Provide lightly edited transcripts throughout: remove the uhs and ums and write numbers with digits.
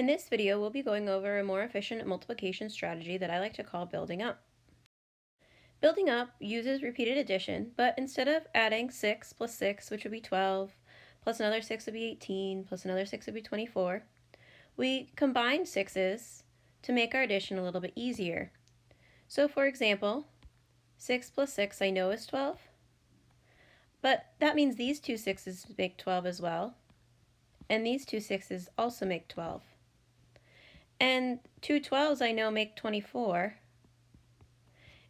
In this video, we'll be going over a more efficient multiplication strategy that I like to call building up. Building up uses repeated addition, but instead of adding 6 plus 6, which would be 12, plus another 6 would be 18, plus another 6 would be 24, we combine 6's to make our addition a little bit easier. So for example, 6 plus 6 I know is 12, but that means these two 6's make 12 as well, and these two 6's also make 12. And two 12's I know make 24,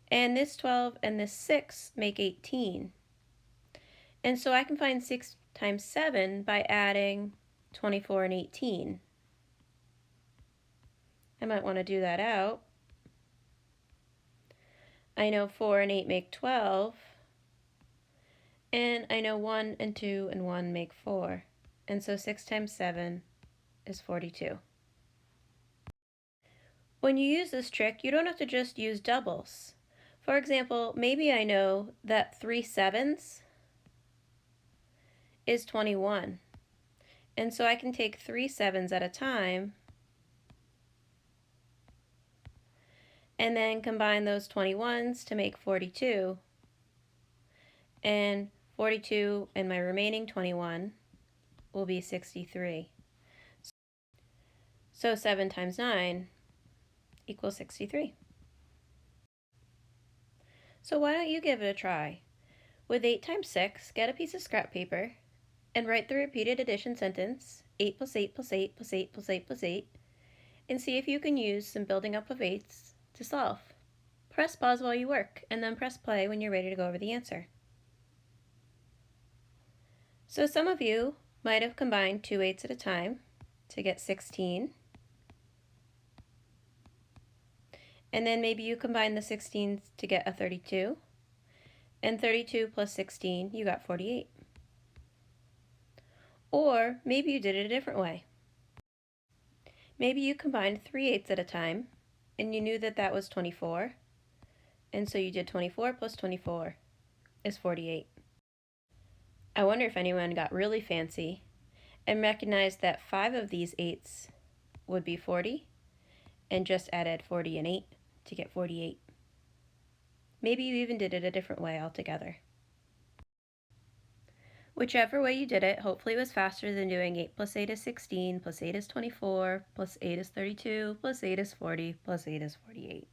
and this 12 and this 6 make 18. And so I can find 6 times 7 by adding 24 and 18. I might want to do that out. I know 4 and 8 make 12, and I know 1 and 2 and 1 make 4. And so 6 times 7 is 42. When you use this trick, you don't have to just use doubles. For example, maybe I know that 3 7s is 21. And so I can take 3 7s at a time and then combine those 21s to make 42. And 42 and my remaining 21 will be 63. So 7 times 9 equals 63. So why don't you give it a try? With 8 times 6, get a piece of scrap paper and write the repeated addition sentence, 8 plus 8 plus 8 plus 8 plus 8 plus 8, and see if you can use some building up of 8's to solve. Press pause while you work, and then press play when you're ready to go over the answer. So some of you might have combined 2 8's at a time to get 16. And then maybe you combine the 16s to get a 32. And 32 plus 16, you got 48. Or maybe you did it a different way. Maybe you combined 3 8's at a time, and you knew that that was 24. And so you did 24 plus 24 is 48. I wonder if anyone got really fancy and recognized that 5 of these 8's would be 40, and just added 40 and 8 to get 48. Maybe you even did it a different way altogether. Whichever way you did it, hopefully it was faster than doing 8 plus 8 is 16, plus 8 is 24, plus 8 is 32, plus 8 is 40, plus 8 is 48.